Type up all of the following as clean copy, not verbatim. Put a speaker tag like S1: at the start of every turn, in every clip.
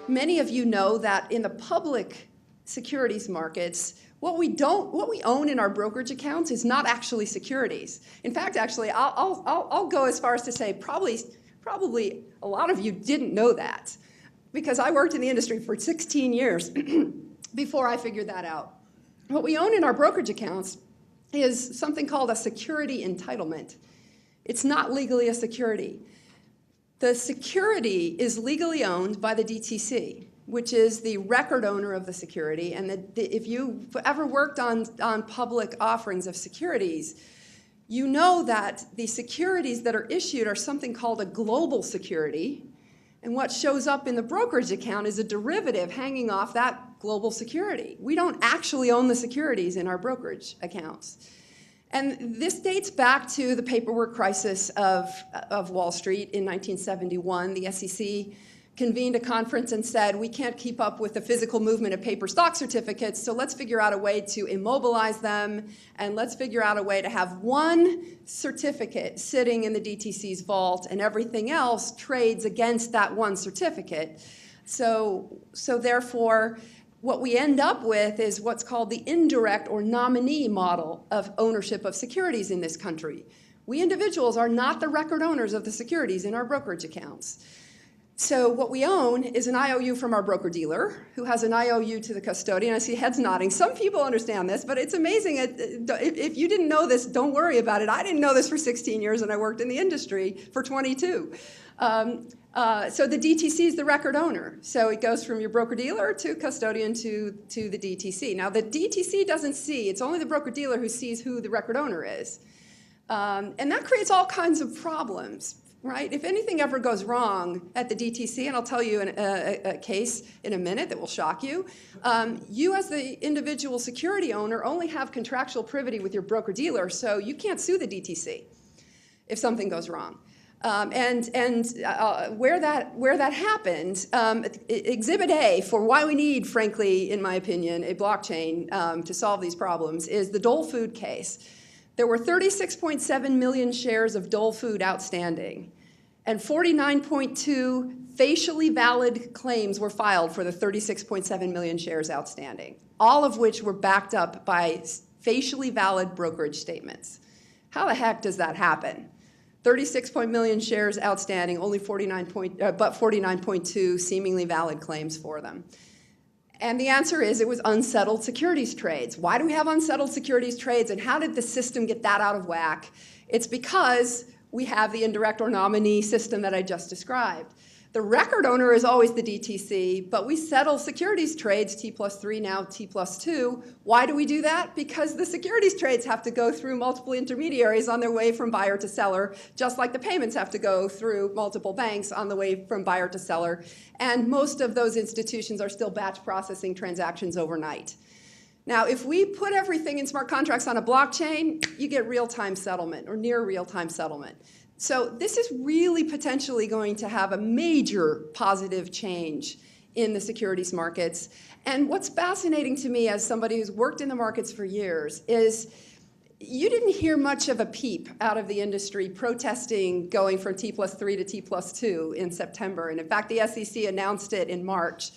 S1: Many of you know that in the public securities markets, what we own in our brokerage accounts is not actually securities. In fact, actually, I'll go as far as to say probably a lot of you didn't know that, because I worked in the industry for 16 years before I figured that out. What we own in our brokerage accounts is something called a security entitlement. It's not legally a security. The security is legally owned by the DTC, which is the record owner of the security. And if you've ever worked on public offerings of securities, you know that the securities that are issued are something called a global security. And what shows up in the brokerage account is a derivative hanging off that global security. We don't actually own the securities in our brokerage accounts. And this dates back to the paperwork crisis of Wall Street in 1971. The SEC convened a conference and said, we can't keep up with the physical movement of paper stock certificates, so let's figure out a way to immobilize them, and let's figure out a way to have one certificate sitting in the DTC's vault, and everything else trades against that one certificate. So therefore, what we end up with is what's called the indirect or nominee model of ownership of securities in this country. We individuals are not the record owners of the securities in our brokerage accounts. So what we own is an IOU from our broker-dealer, who has an IOU to the custodian. I see heads nodding. Some people understand this, but it's amazing. If you didn't know this, don't worry about it. I didn't know this for 16 years, and I worked in the industry for 22. So the DTC is the record owner. So it goes from your broker-dealer to custodian to the DTC. Now, the DTC doesn't see. It's only the broker-dealer who sees who the record owner is. And that creates all kinds of problems. Right? If anything ever goes wrong at the DTC, and I'll tell you a case in a minute that will shock you, you as the individual security owner only have contractual privity with your broker-dealer, so you can't sue the DTC if something goes wrong. Where that happened, Exhibit A for why we need, frankly, in my opinion, a blockchain to solve these problems is the Dole Food case. There were 36.7 million shares of Dole Food outstanding, and 49.2 facially valid claims were filed for the 36.7 million shares outstanding, all of which were backed up by facially valid brokerage statements. How the heck does that happen? 36 million shares outstanding, only 49.2 seemingly valid claims for them. And the answer is it was unsettled securities trades. Why do we have unsettled securities trades, and how did the system get that out of whack? It's because we have the indirect or nominee system that I just described. The record owner is always the DTC, but we settle securities trades, T+3, now T+2. Why do we do that? Because the securities trades have to go through multiple intermediaries on their way from buyer to seller, just like the payments have to go through multiple banks on the way from buyer to seller. And most of those institutions are still batch processing transactions overnight. Now, if we put everything in smart contracts on a blockchain, you get real-time settlement or near real-time settlement. So this is really potentially going to have a major positive change in the securities markets. And what's fascinating to me as somebody who's worked in the markets for years is you didn't hear much of a peep out of the industry protesting going from T+3 to T+2 in September. And in fact, the SEC announced it in March.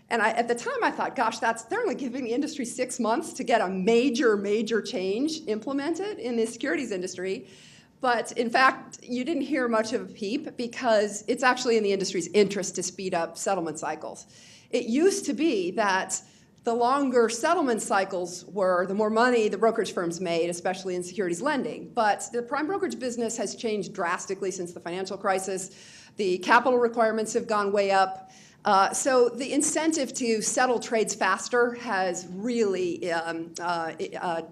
S1: And at the time I thought, gosh, they're only giving the industry 6 months to get a major change implemented in the securities industry. But in fact, you didn't hear much of a peep because it's actually in the industry's interest to speed up settlement cycles. It used to be that the longer settlement cycles were, the more money the brokerage firms made, especially in securities lending. But the prime brokerage business has changed drastically since the financial crisis. The capital requirements have gone way up. So the incentive to settle trades faster has really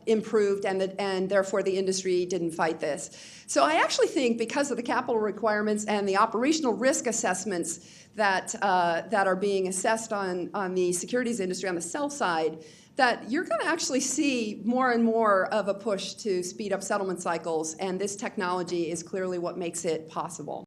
S1: improved, and therefore the industry didn't fight this. So I actually think because of the capital requirements and the operational risk assessments that are being assessed on the securities industry on the sell side, that you're going to actually see more and more of a push to speed up settlement cycles, and this technology is clearly what makes it possible.